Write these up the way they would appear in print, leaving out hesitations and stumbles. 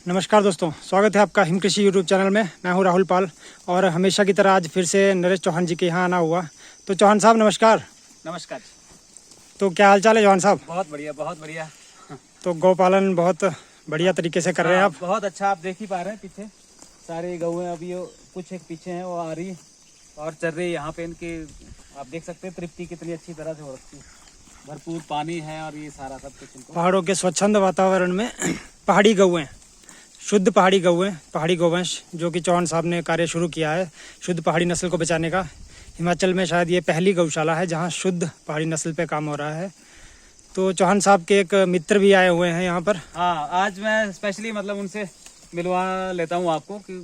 नमस्कार दोस्तों, स्वागत है आपका हिम कृषि यूट्यूब चैनल में। मैं हूं राहुल पाल और हमेशा की तरह आज फिर से नरेश चौहान जी के यहाँ आना हुआ। तो चौहान साहब नमस्कार। नमस्कार। तो क्या हाल चाल है चौहान साहब? बहुत बढ़िया, बहुत बढ़िया। तो गौ पालन बहुत बढ़िया तरीके से कर रहे हैं आप। बहुत अच्छा। आप देख ही पा रहे हैं पीछे सारे गौएं, अभी कुछ एक पीछे हैं, वो आ रही और चल रही यहाँ पे। इनकी आप देख सकते हैं तृप्ति कितनी अच्छी तरह से हो रखी है। भरपूर पानी है और ये सारा सब कुछ इनको पहाड़ों के स्वच्छंद वातावरण में पहाड़ी गौएं, शुद्ध पहाड़ी गौएं, पहाड़ी गौवंश जो कि चौहान साहब ने कार्य शुरू किया है शुद्ध पहाड़ी नस्ल को बचाने का। हिमाचल में शायद ये पहली गौशाला है जहाँ शुद्ध पहाड़ी नस्ल पे काम हो रहा है। तो चौहान साहब के एक मित्र भी आए हुए हैं यहाँ पर। हाँ, आज मैं स्पेशली उनसे मिलवा लेता हूँ आपको कि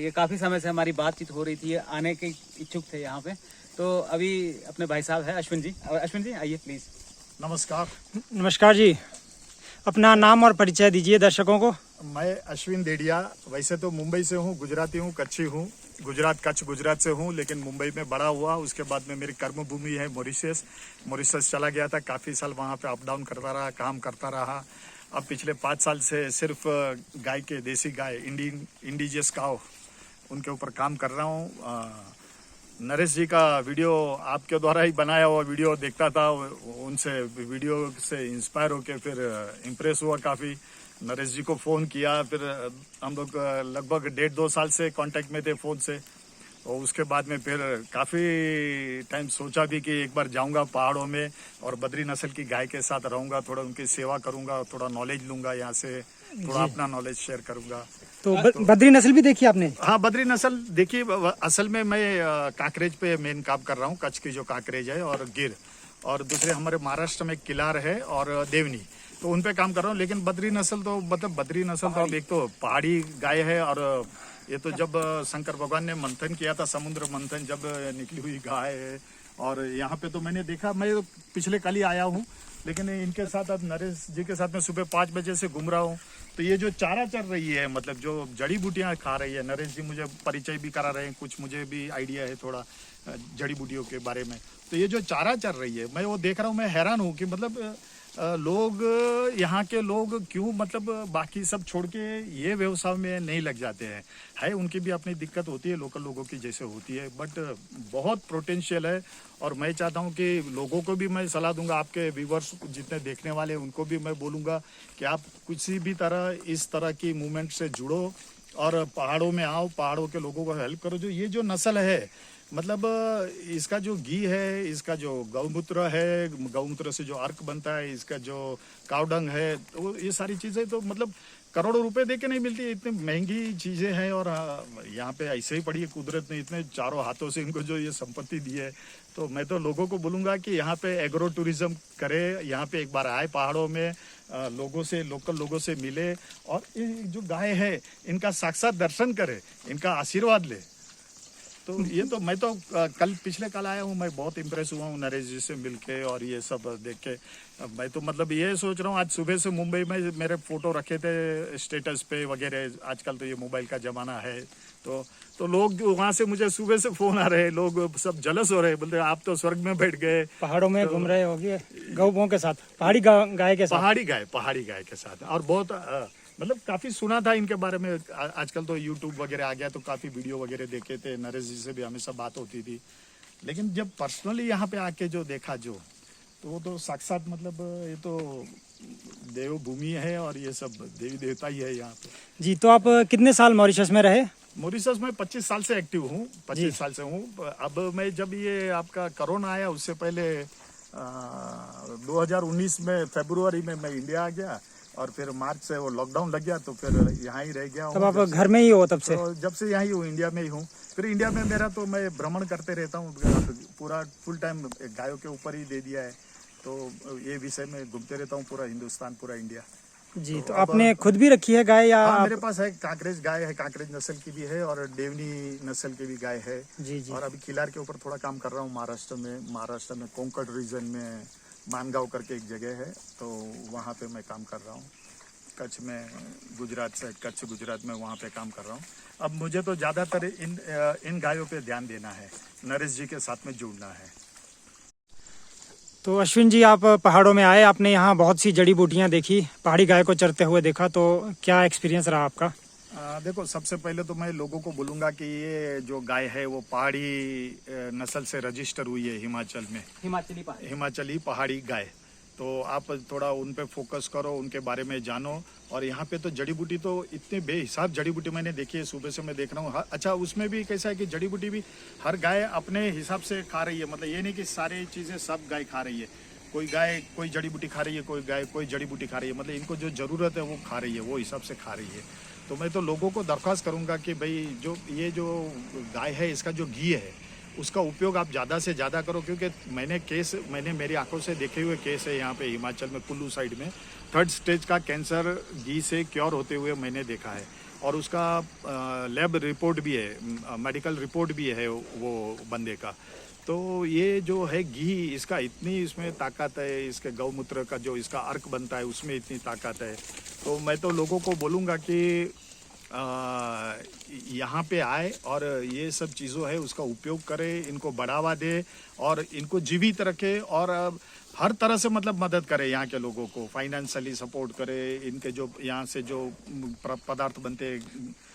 ये काफ़ी समय से हमारी बातचीत हो रही थी, आने के इच्छुक थे यहाँ पे। तो अभी अपने भाई साहब है अश्विन जी। अश्विन जी आइए प्लीज़। नमस्कार। नमस्कार जी, अपना नाम और परिचय दीजिए दर्शकों को। मैं अश्विन देडिया, वैसे तो मुंबई से हूँ, गुजराती हूँ, कच्छी हूँ। गुजरात से हूँ, लेकिन मुंबई में बड़ा हुआ। उसके बाद में मेरी कर्मभूमि है मॉरिशस चला गया था। काफ़ी साल वहाँ पे अप डाउन करता रहा, काम करता रहा। अब पिछले 5 साल से सिर्फ गाय के, देसी गाय, इंडिजियस काव, उनके ऊपर काम कर रहा हूँ। नरेश जी का वीडियो आपके द्वारा ही बनाया हुआ वीडियो देखता था, उनसे वीडियो से इंस्पायर होके फिर इम्प्रेस हुआ काफ़ी। नरेश जी को फ़ोन किया, फिर हम लोग लगभग 1.5-2 साल से कांटेक्ट में थे फ़ोन से। और उसके बाद में फिर काफ़ी टाइम सोचा भी कि एक बार जाऊंगा पहाड़ों में और बद्री नस्ल की गाय के साथ रहूंगा, थोड़ा उनकी सेवा करूंगा, थोड़ा नॉलेज लूंगा यहाँ से, थोड़ा अपना नॉलेज शेयर करूंगा। तो बद्री नस्ल भी देखी आपने? हाँ, बद्री नस्ल देखिए। असल में मैं काकरेज पे मेन काम कर रहा हूँ, कच्छ की जो काकरेज है और गिर, और दूसरे हमारे महाराष्ट्र में किलार है और देवनी, तो उन पे काम कर रहा हूँ। लेकिन बद्री नस्ल तो बद्री नस्ल तो अब एक तो पहाड़ी गाय है, और ये तो जब शंकर भगवान ने मंथन किया था, समुद्र मंथन, जब निकली हुई गाय है। और यहाँ पे तो मैंने देखा, मैं तो पिछले कल ही आया हूँ, लेकिन इनके साथ अब नरेश जी के साथ में सुबह 5 बजे से घूम रहा हूँ। तो ये जो चारा चल रही है, मतलब जो जड़ी बूटियाँ खा रही है, नरेश जी मुझे परिचय भी करा रहे हैं, कुछ मुझे भी आइडिया है थोड़ा जड़ी बूटियों के बारे में। तो ये जो चारा चल रही है, मैं वो देख रहा हूँ, मैं हैरान हूँ कि मतलब लोग, यहाँ के लोग क्यों मतलब बाकी सब छोड़ के ये व्यवसाय में नहीं लग जाते हैं। है उनकी भी अपनी दिक्कत होती है, लोकल लोगों की जैसे होती है, बट बहुत पोटेंशियल है। और मैं चाहता हूँ कि लोगों को भी मैं सलाह दूंगा, आपके व्यूवर्स जितने देखने वाले हैं उनको भी मैं बोलूँगा कि आप किसी भी तरह इस तरह की मूवमेंट से जुड़ो और पहाड़ों में आओ, पहाड़ों के लोगों को हेल्प करो। जो ये जो नस्ल है, मतलब इसका जो घी है, इसका जो गौमूत्र है, गौमूत्र से जो अर्क बनता है, इसका जो कावडंग है, तो ये सारी चीज़ें तो मतलब करोड़ों रुपए दे के नहीं मिलती, इतनी महंगी चीज़ें हैं। और यहाँ पे ऐसे ही पड़ी है, कुदरत ने इतने चारों हाथों से इनको जो ये संपत्ति दी है। तो मैं तो लोगों को बोलूँगा कि यहाँ पे एग्रो टूरिज्म करे, यहाँ पे एक बार आए पहाड़ों में, लोगों से, लोकल लोगों से मिले और ये जो गाय है इनका साक्षात दर्शन करे, इनका आशीर्वाद ले। तो ये तो मैं तो पिछले कल आया हूँ, मैं बहुत इम्प्रेस हुआ हूँ नरेश जी से मिलके और ये सब देख के। मैं तो मतलब ये सोच रहा हूँ, आज सुबह से मुंबई में मेरे फोटो रखे थे स्टेटस पे वगैरह। आजकल तो ये मोबाइल का जमाना है, तो लोग वहाँ से मुझे सुबह से फोन आ रहे हैं, लोग सब जलस हो रहे हैं, बोलते आप तो स्वर्ग में बैठ गए, पहाड़ों में घूम रहे होगे गौओं के साथ, पहाड़ी गाय के साथ। पहाड़ी गाय के साथ। और बहुत मतलब काफ़ी सुना था इनके बारे में। आजकल तो यूट्यूब वगैरह आ गया, तो काफ़ी वीडियो वगैरह देखे थे, नरेश जी से भी हमेशा बात होती थी। लेकिन जब पर्सनली यहाँ पे आके जो देखा, तो वो तो साक्षात मतलब ये तो देवभूमि है और ये सब देवी देवता ही है यहाँ पे। जी, तो आप कितने साल मॉरिशस में रहे? मॉरिशस में 25 साल से एक्टिव हूँ, 25 साल से हूँ। अब मैं जब ये आपका कोरोना आया, उससे पहले 2019 में फरवरी में मैं इंडिया आ गया, और फिर मार्च से वो लॉकडाउन लग गया, तो फिर यहाँ ही रह गया हूँ। तब आप घर में ही हो तब से? तो जब से यहाँ ही हूँ, इंडिया में ही हूँ। फिर इंडिया में मेरा तो मैं भ्रमण करते रहता हूँ, पूरा फुल टाइम गायों के ऊपर ही दे दिया है। तो ये विषय में घूमते रहता हूँ, पूरा हिंदुस्तान, पूरा इंडिया। जी, तो आपने खुद भी रखी है गाय या? हाँ, मेरे पास है, काकरेज गाय है, काकरेज नस्ल की भी है और देवनी नस्ल की भी गाय है। जी जी। और अभी किलार के ऊपर थोड़ा काम कर रहा हूँ महाराष्ट्र में कोंकण रीजन में मानगांव करके एक जगह है, तो वहाँ पे मैं काम कर रहा हूँ। कच्छ में, कच्छ गुजरात में वहाँ पे काम कर रहा हूँ। अब मुझे तो ज़्यादातर इन गायों पे ध्यान देना है, नरेश जी के साथ में जुड़ना है। तो अश्विन जी, आप पहाड़ों में आए, आपने यहाँ बहुत सी जड़ी बूटियाँ देखी, पहाड़ी गाय को चरते हुए देखा, तो क्या एक्सपीरियंस रहा आपका? देखो, सबसे पहले तो मैं लोगों को बोलूंगा कि ये जो गाय है वो पहाड़ी नस्ल से रजिस्टर हुई है हिमाचल में, हिमाचली पहाड़ी गाय। तो आप थोड़ा उन पे फोकस करो, उनके बारे में जानो। और यहाँ पे तो जड़ी बूटी तो इतने बेहिसाब जड़ी बूटी मैंने देखी है, सुबह से मैं देख रहा हूँ। अच्छा, उसमें भी कैसा है कि जड़ी बूटी भी हर गाय अपने हिसाब से खा रही है, मतलब ये नहीं कि सारी चीज़ें सब गाय खा रही है। कोई गाय कोई जड़ी बूटी खा रही है, कोई गाय कोई जड़ी बूटी खा रही है, मतलब इनको जो ज़रूरत है वो खा रही है, वो हिसाब से खा रही है। तो मैं तो लोगों को दरख्वास्त करूँगा कि भाई ये जो गाय है, इसका जो घी है उसका उपयोग आप ज़्यादा से ज़्यादा करो। क्योंकि मैंने मेरी आंखों से देखे हुए केस है यहाँ पे हिमाचल में, कुल्लू साइड में 3rd स्टेज का कैंसर घी से क्योर होते हुए मैंने देखा है। और उसका लैब रिपोर्ट भी है, मेडिकल रिपोर्ट भी है वो बंदे का। तो ये जो है घी, इसका इतनी इसमें ताकत है, इसके गौमूत्र का जो इसका अर्क बनता है उसमें इतनी ताकत है। तो मैं तो लोगों को बोलूँगा कि यहाँ पे आए और ये सब चीज़ों है उसका उपयोग करें, इनको बढ़ावा दे और इनको जीवित रखे। और हर तरह से मतलब मदद करे, यहाँ के लोगों को फाइनेंशियली सपोर्ट करे। इनके जो यहाँ से जो पदार्थ बनते हैं,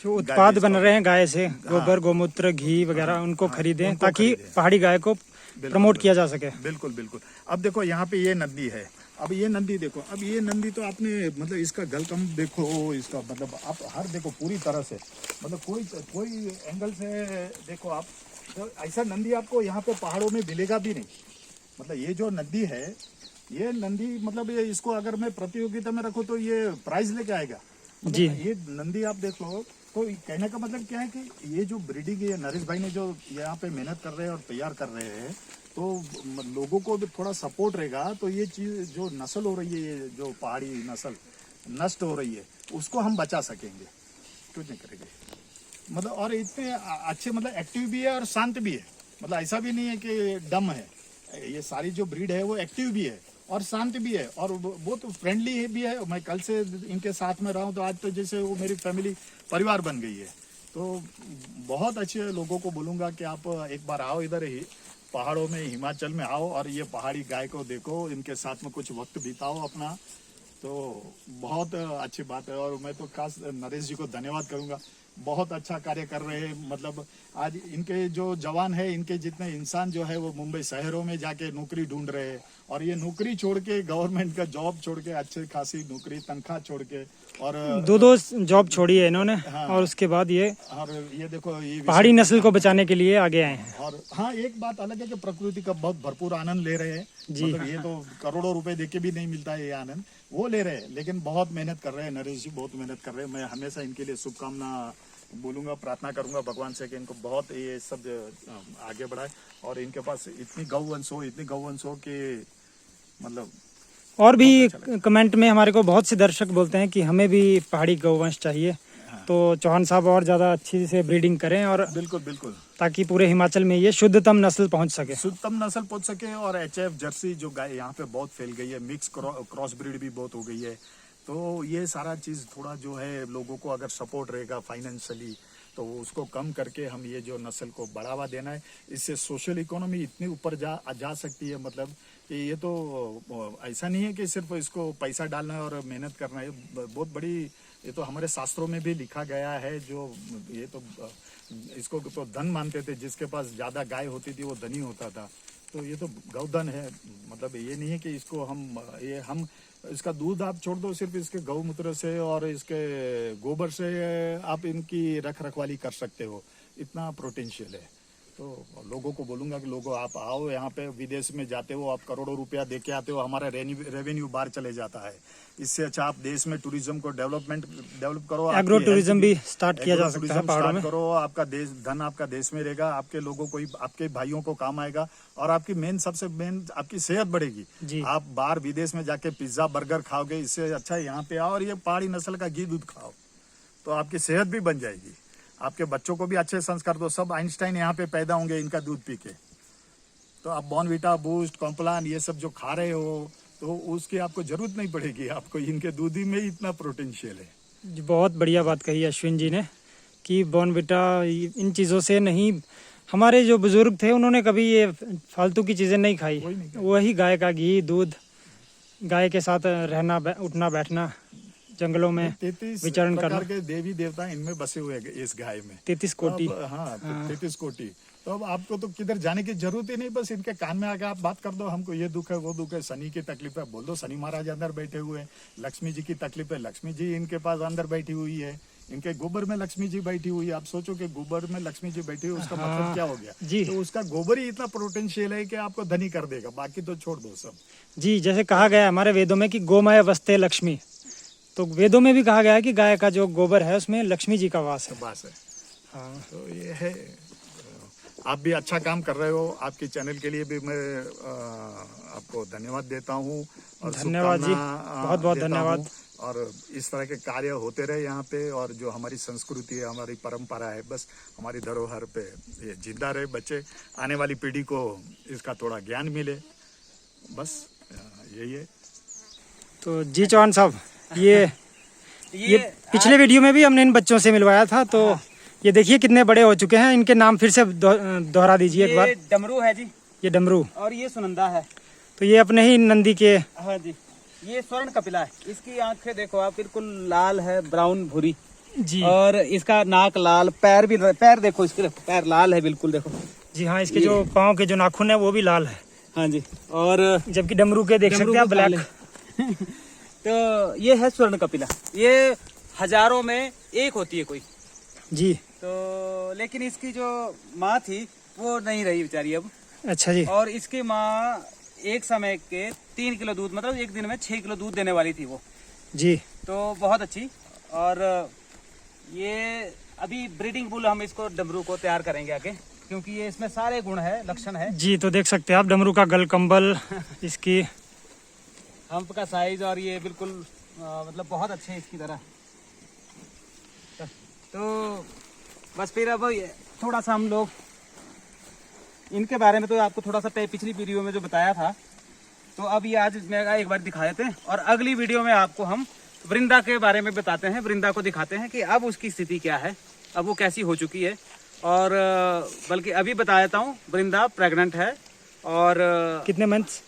जो उत्पाद बन रहे हैं गाय से, गोबर गोमूत्र घी वगैरह, उनको खरीदें ताकि पहाड़ी गाय को प्रमोट किया जा सके। बिल्कुल बिल्कुल। अब देखो यहाँ पे ये नंदी है, अब ये नंदी देखो, अब ये नंदी तो आपने मतलब इसका गलकम देखो, इसका मतलब आप हर देखो पूरी तरह से, मतलब कोई एंगल से देखो आप, तो ऐसा नंदी आपको यहाँ पे पहाड़ों में मिलेगा भी नहीं। मतलब ये जो नंदी है, ये नंदी मतलब ये इसको अगर मैं प्रतियोगिता में रखूँ तो ये प्राइज लेके आएगा जी। ये नंदी आप देखो। तो कहने का मतलब क्या है कि ये जो ब्रीडिंग है, नरेश भाई ने जो यहाँ पे मेहनत कर रहे हैं और तैयार कर रहे हैं, तो लोगों को भी थोड़ा सपोर्ट रहेगा तो ये चीज़ जो नस्ल हो रही है, ये जो पहाड़ी नस्ल नष्ट हो रही है, उसको हम बचा सकेंगे। क्यों नहीं करेंगे? मतलब और इतने अच्छे, मतलब एक्टिव भी है और शांत भी है। मतलब ऐसा भी नहीं है कि डम है, ये सारी जो ब्रीड है वो एक्टिव भी है और शांत भी है और बहुत फ्रेंडली भी है। मैं कल से इनके साथ में रहा हूँ तो आज तो जैसे वो मेरी फैमिली परिवार बन गई है। तो बहुत अच्छे लोगों को बोलूँगा कि आप एक बार आओ, इधर ही पहाड़ों में हिमाचल में आओ और ये पहाड़ी गाय को देखो, इनके साथ में कुछ वक्त बिताओ अपना, तो बहुत अच्छी बात है। और मैं तो खास नरेश जी को धन्यवाद करूँगा, बहुत अच्छा कार्य कर रहे हैं। मतलब आज इनके जो जवान है, इनके जितने इंसान जो है वो मुंबई शहरों में जाके नौकरी ढूंढ रहे हैं और ये नौकरी छोड़ के, गवर्नमेंट का जॉब छोड़ के, अच्छी खासी नौकरी तनख्वाह छोड़ के, और 2 जॉब छोड़ी है इन्होंने। हाँ। और उसके बाद ये देखो ये पहाड़ी नस्ल को बचाने के लिए आगे आए हैं। और हाँ, एक बात अलग है कि प्रकृति का बहुत भरपूर आनंद ले रहे हैं जी। मतलब ये तो करोड़ों रुपए देके भी नहीं मिलता है ये आनंद, वो ले रहे हैं, लेकिन बहुत मेहनत कर रहे हैं। नरेश जी बहुत मेहनत कर रहे हैं। मैं हमेशा इनके लिए शुभकामना बोलूँगा, प्रार्थना करूँगा भगवान से कि इनको बहुत ये सब आगे बढ़ाए और इनके पास इतनी गौवंश हो कि मतलब। और भी कमेंट में हमारे को बहुत से दर्शक बोलते हैं कि हमें भी पहाड़ी गौवंश चाहिए। हाँ। तो चौहान साहब और ज़्यादा अच्छी से ब्रीडिंग करें और बिल्कुल बिल्कुल, ताकि पूरे हिमाचल में ये शुद्धतम नस्ल पहुंच सके। और HF जर्सी जो गाय यहाँ पे बहुत फैल गई है, मिक्स क्रॉस ब्रीड भी बहुत हो गई है। तो ये सारा चीज़ थोड़ा जो है लोगों को अगर सपोर्ट रहेगा फाइनेंशियली, तो उसको कम करके हम ये जो नस्ल को बढ़ावा देना है, इससे सोशल इकोनॉमी इतनी ऊपर जा सकती है। मतलब कि ये तो ऐसा नहीं है कि सिर्फ इसको पैसा डालना है और मेहनत करना है, बहुत बड़ी, ये तो हमारे शास्त्रों में भी लिखा गया है। जो ये तो इसको तो धन मानते थे, जिसके पास ज़्यादा गाय होती थी वो धनी होता था। तो ये तो गौधन है। मतलब ये नहीं है कि इसको हम इसका दूध आप छोड़ दो, सिर्फ इसके गौमूत्र से और इसके गोबर से आप इनकी रख रखवाली कर सकते हो, इतना पोटेंशियल है। तो लोगों को बोलूँगा कि लोगों आप आओ यहाँ पे। विदेश में जाते हो आप, करोड़ों रुपया दे के आते हो, हमारा रेवेन्यू बाहर चले जाता है। इससे अच्छा आप देश में टूरिज्म को डेवलप करो, एग्रो टूरिज्म भी स्टार्ट किया जा सकता है पहाड़ों में। करो, आपका धन आपका देश में रहेगा, आपके लोगों को, आपके भाइयों को काम आएगा और आपकी सबसे मेन आपकी सेहत बढ़ेगी। आप बाहर विदेश में जाके पिज्जा बर्गर खाओगे, इससे अच्छा यहाँ पे आओ और ये पहाड़ी नस्ल का घी दूध खाओ, तो आपकी सेहत भी बन जाएगी। आपके बच्चों को भी अच्छे संस्कार दो, सब आइंस्टाइन यहाँ पे पैदा होंगे इनका दूध पी के। तो आप बॉर्नविटा, बूस्ट, कॉम्प्लान ये सब जो खा रहे हो, तो उसकी आपको जरूरत नहीं पड़ेगी, आपको इनके दूध ही में ही इतना पोटेंशियल है। बहुत बढ़िया बात कही अश्विन जी ने कि बॉर्नविटा इन चीज़ों से नहीं, हमारे जो बुजुर्ग थे उन्होंने कभी ये फालतू की चीजें नहीं खाई। वही नहीं खाई। वही गाय का घी, दूध, गाय के साथ रहना, उठना बैठना, जंगलों में 33 विचरण प्रकार करना। के देवी देवता इनमें बसे हुए हैं इस गाय में। 33 कोटि। तो हाँ, 33 कोटि। तो अब आपको तो किधर जाने की जरूरत ही नहीं, बस इनके कान में आके आप बात कर दो, हमको ये दुख है, वो दुख है, शनि की तकलीफ है, बोल दो शनि महाराज अंदर बैठे हुए हैं। लक्ष्मी जी की तकलीफ है, लक्ष्मी जी इनके पास अंदर बैठी हुई है। इनके गोबर में लक्ष्मी जी बैठी हुई है। आप सोचो कि गोबर में लक्ष्मी जी बैठी हुई, उसका मतलब क्या हो गया जी। तो उसका गोबर ही इतना पोटेंशियल है कि आपको धनी कर देगा, बाकी तो छोड़ दो सब। जी, जैसे कहा गया है हमारे वेदों में कि गोमय वस्ते लक्ष्मी, तो वेदों में भी कहा गया है कि गाय का जो गोबर है उसमें लक्ष्मी जी का वास है। बस है। हाँ। तो ये है, आप भी अच्छा काम कर रहे हो। आपके चैनल के लिए भी मैं आपको धन्यवाद देता हूँ और धन्यवाद जी, शुभकामना बहुत बहुत देता धन्यवाद। हूँ। और इस तरह के कार्य होते रहे यहाँ पे, और जो हमारी संस्कृति है, हमारी परंपरा है, बस हमारी धरोहर पे ये जिंदा रहे, बच्चे आने वाली पीढ़ी को इसका थोड़ा ज्ञान मिले, बस यही है। तो जी चौहान साहब, ये पिछले वीडियो में भी हमने इन बच्चों से मिलवाया था, तो ये देखिए कितने बड़े हो चुके हैं। इनके नाम फिर से दोहरा दीजिए एक बार। ये डमरू है जी, ये डमरू, और ये सुनंदा है। तो ये अपने ही नंदी के। हाँ जी, ये स्वर्ण कपिला है। इसकी आंखें देखो आप, बिल्कुल लाल है, ब्राउन भूरी। जी और इसका नाक लाल, पैर भी, पैर देखो इसके, पैर लाल है बिल्कुल, देखो। जी हाँ, इसके जो पाँव के जो नाखून है वो भी लाल है। हाँ जी, और जबकि डमरू के देख सकते हैं आप ब्लैक। तो ये है स्वर्ण कपिला। ये हजारों में एक होती है कोई, जी तो लेकिन इसकी जो माँ थी वो नहीं रही बेचारी अब। अच्छा जी। और इसकी माँ एक समय के 3 किलो दूध, मतलब एक दिन में 6 किलो दूध देने वाली थी वो। जी तो बहुत अच्छी। और ये अभी ब्रीडिंग बुल हम इसको डमरू को तैयार करेंगे आगे, क्योंकि ये इसमें सारे गुण है, लक्षण है। जी, तो देख सकते हैं आप डमरू का गल कंबल, इसकी हम्प का साइज, और ये बिल्कुल मतलब बहुत अच्छे हैं इसकी तरह। तो बस फिर अब थोड़ा सा हम लोग इनके बारे में, तो आपको थोड़ा सा पिछली वीडियो में जो बताया था, तो अब ये आज मैं एक बार दिखा देते हैं, और अगली वीडियो में आपको हम वृंदा के बारे में बताते हैं। वृंदा को दिखाते हैं कि अब उसकी स्थिति क्या है, अब वो कैसी हो चुकी है। और बल्कि अभी बता देता हूँ, वृंदा प्रेग्नेंट है, और कितने मंथ्स?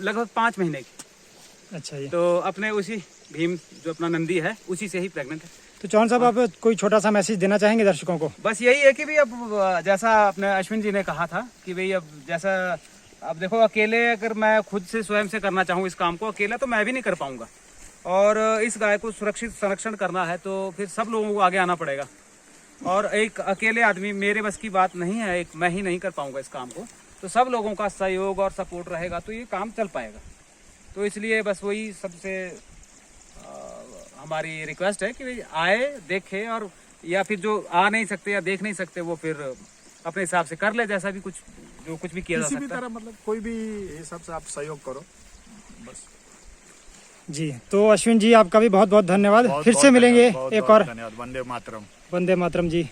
लगभग 5 महीने की। अच्छा जी। तो अपने उसी भीम जो अपना नंदी है उसी से ही प्रेग्नेंट है। तो चौहान साहब, आप कोई छोटा सा मैसेज देना चाहेंगे दर्शकों को? बस यही है कि भाई अब जैसा अपने अश्विन जी ने कहा था कि भाई अब जैसा, अब देखो अकेले अगर मैं खुद से स्वयं से करना चाहूँ इस काम को, अकेला तो मैं भी नहीं कर पाऊंगा। और इस गाय को सुरक्षित संरक्षण करना है तो फिर सब लोगों को आगे आना पड़ेगा, और एक अकेले आदमी मेरे बस की बात नहीं है, एक मैं ही नहीं कर पाऊंगा इस काम को। तो सब लोगों का सहयोग और सपोर्ट रहेगा तो ये काम चल पाएगा। तो इसलिए बस वही सबसे हमारी रिक्वेस्ट है कि भाई आए, देखे, और या फिर जो आ नहीं सकते या देख नहीं सकते वो फिर अपने हिसाब से कर ले, जैसा भी कुछ जो कुछ भी किया जा किसी भी सकता है। तरह, मतलब कोई भी हिसाब से आप सहयोग करो, बस। जी, तो अश्विन जी आपका भी बहुत बहुत धन्यवाद। बहुत- फिर बहुत से मिलेंगे धन्यवाद, एक बहुत और। धन्यवाद। वंदे मातरम। वंदे मातरम जी।